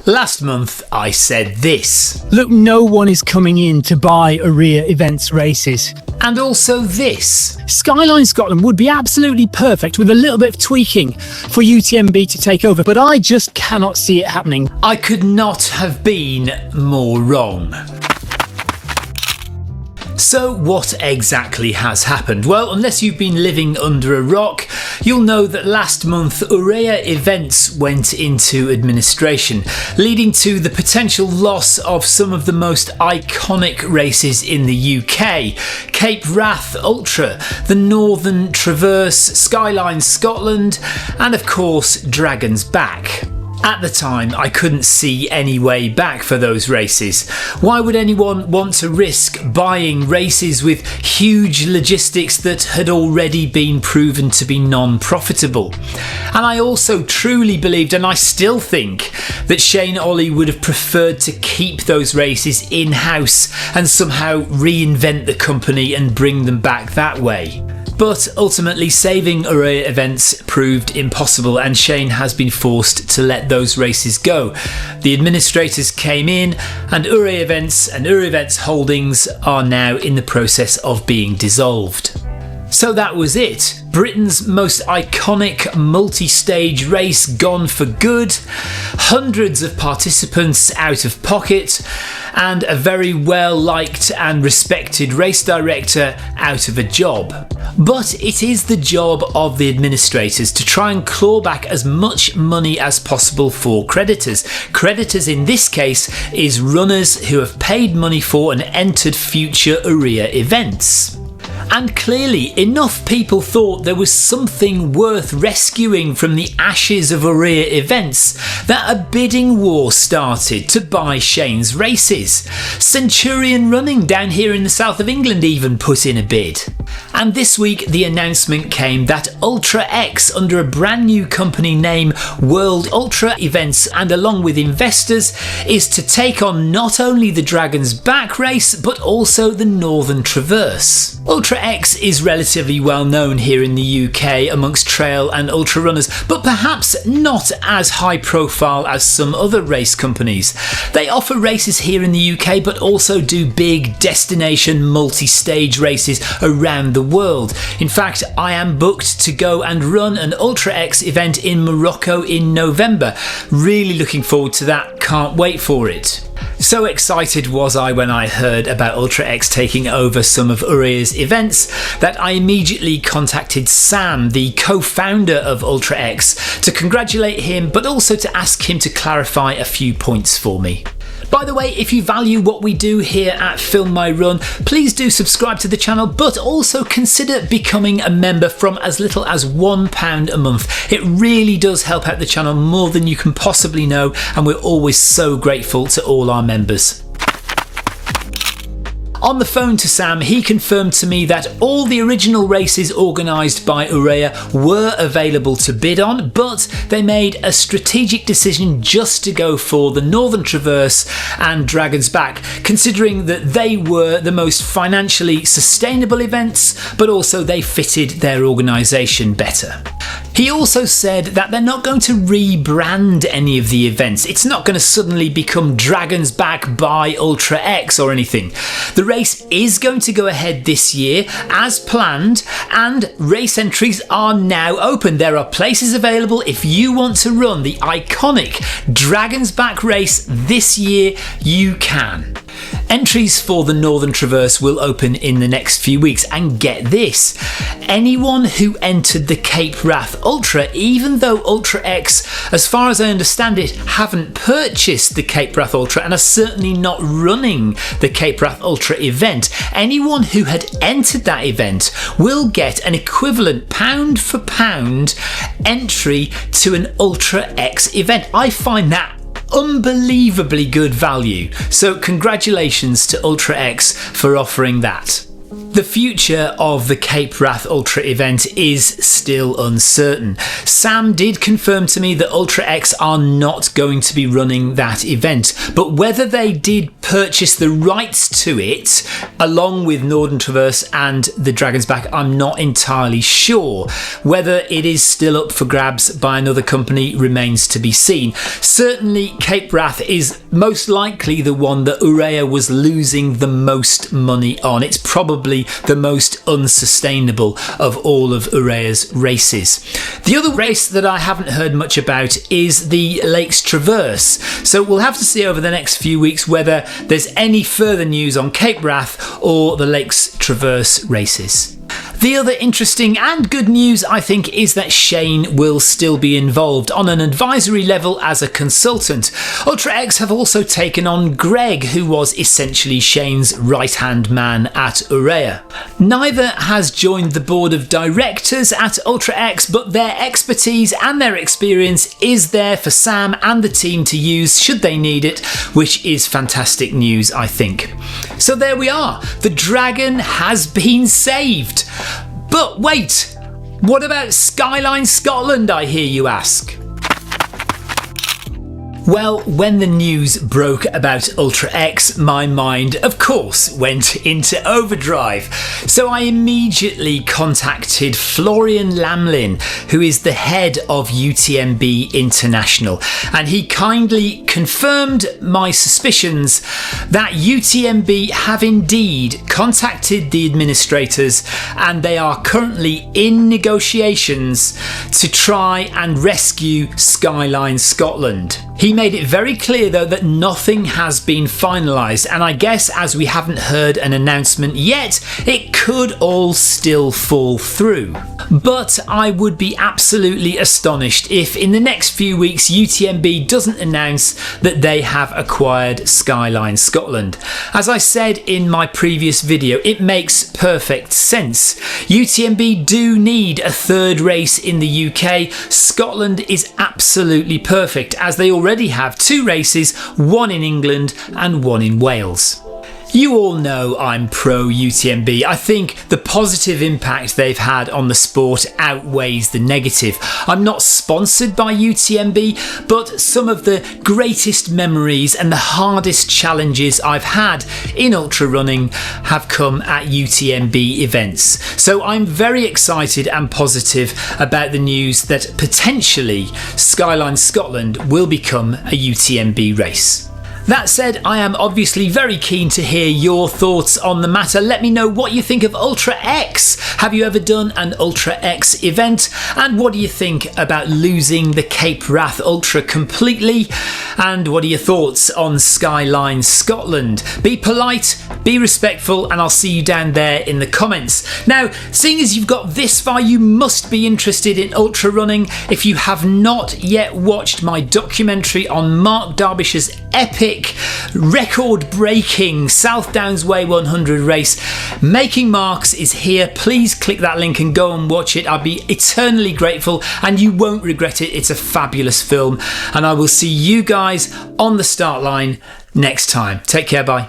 Last month I said this. Look, no one is coming in to buy Ourea Events races. And also this. Skyline Scotland would be absolutely perfect with a little bit of tweaking for UTMB to take over, but I just cannot see it happening. I could not have been more wrong. So what exactly has happened? Well, unless you've been living under a rock, you'll know that last month Ourea Events went into administration, leading to the potential loss of some of the most iconic races in the UK. Cape Wrath Ultra, the Northern Traverse, Skyline Scotland, and of course Dragon's Back. At the time, I couldn't see any way back for those races. Why would anyone want to risk buying races with huge logistics that had already been proven to be non-profitable? And I also truly believed, and I still think, that Shane Ollie would have preferred to keep those races in-house and somehow reinvent the company and bring them back that way. But ultimately, saving Ourea Events proved impossible, and Shane has been forced to let those races go. The administrators came in, and Ourea Events and Ourea Events Holdings are now in the process of being dissolved. So that was it. Britain's most iconic multi-stage race gone for good, hundreds of participants out of pocket, and a very well-liked and respected race director out of a job. But it is the job of the administrators to try and claw back as much money as possible for creditors. Creditors in this case is runners who have paid money for and entered future Ourea events. And clearly, enough people thought there was something worth rescuing from the ashes of Ourea Events that a bidding war started to buy Shane's races. Centurion Running down here in the south of England even put in a bid. And this week the announcement came that Ultra X, under a brand new company name World Ultra Events, and along with investors, is to take on not only the Dragon's Back race but also the Northern Traverse. Ultra X is relatively well known here in the UK amongst trail and ultra runners, but perhaps not as high profile as some other race companies. They offer races here in the UK but also do big destination multi-stage races around the world. In fact, I am booked to go and run an Ultra X event in Morocco in November. Really looking forward to that, can't wait for it. So excited was I when I heard about Ultra X taking over some of Ourea's events that I immediately contacted Sam, the co-founder of Ultra X, to congratulate him but also to ask him to clarify a few points for me. By the way, if you value what we do here at Film My Run, please do subscribe to the channel, but also consider becoming a member from as little as £1 a month. It really does help out the channel more than you can possibly know, and we're always so grateful to all our members. On the phone to Sam, he confirmed to me that all the original races organised by Ourea were available to bid on, but they made a strategic decision just to go for the Northern Traverse and Dragon's Back, considering that they were the most financially sustainable events, but also they fitted their organisation better. He also said that they're not going to rebrand any of the events. It's not going to suddenly become Dragon's Back by Ultra X or anything. The race is going to go ahead this year as planned, and race entries are now open. There are places available if you want to run the iconic Dragon's Back race this year. You can. Entries for the Northern Traverse will open in the next few weeks, and get this, anyone who entered the Cape Wrath Ultra, even though Ultra X, as far as I understand it, haven't purchased the Cape Wrath Ultra and are certainly not running the Cape Wrath Ultra event, anyone who had entered that event will get an equivalent pound for pound entry to an Ultra X event. I find that unbelievably good value, so congratulations to Ultra X for offering that. The future of the Cape Wrath Ultra event is still uncertain. Sam did confirm to me that Ultra X are not going to be running that event, but whether they did purchased the rights to it along with Northern Traverse and the Dragon's Back, I'm not entirely sure. Whether it is still up for grabs by another company remains to be seen. Certainly Cape Wrath is most likely the one that Ourea was losing the most money on. It's probably the most unsustainable of all of Ourea's races. The other race that I haven't heard much about is the Lakes Traverse, so we'll have to see over the next few weeks whether there's any further news on Cape Wrath or the Lakes Traverse races. The other interesting and good news, I think, is that Shane will still be involved on an advisory level as a consultant. Ultra X have also taken on Greg, who was essentially Shane's right-hand man at Ourea. Neither has joined the board of directors at Ultra X, but their expertise and their experience is there for Sam and the team to use should they need it, which is fantastic news, I think. So there we are. The Dragon has been saved. But wait, what about Skyline Scotland, I hear you ask? Well, when the news broke about Ultra X, my mind, of course, went into overdrive. So I immediately contacted Florian Lamlin, who is the head of UTMB International, and he kindly confirmed my suspicions that UTMB have indeed contacted the administrators and they are currently in negotiations to try and rescue Skyline Scotland. He made it very clear though that nothing has been finalised, and I guess as we haven't heard an announcement yet, it could all still fall through. But I would be absolutely astonished if in the next few weeks UTMB doesn't announce that they have acquired Skyline Scotland. As I said in my previous video, it makes perfect sense. UTMB do need a third race in the UK. Scotland is absolutely perfect as they already have two races, one in England and one in Wales. You all know I'm pro UTMB. I think the positive impact they've had on the sport outweighs the negative. I'm not sponsored by UTMB, but some of the greatest memories and the hardest challenges I've had in ultra running have come at UTMB events. So I'm very excited and positive about the news that potentially Skyline Scotland will become a UTMB race. That said, I am obviously very keen to hear your thoughts on the matter. Let me know what you think of Ultra X. Have you ever done an Ultra X event? And what do you think about losing the Cape Wrath Ultra completely? And what are your thoughts on Skyline Scotland? Be polite, be respectful, and I'll see you down there in the comments. Now, seeing as you've got this far, you must be interested in ultra running. If you have not yet watched my documentary on Mark Derbyshire's epic, record-breaking South Downs Way 100 race, Making Marks, is here. Please click that link and go and watch it. I'll be eternally grateful and you won't regret it. It's a fabulous film, and I will see you guys on the start line next time. Take care, bye.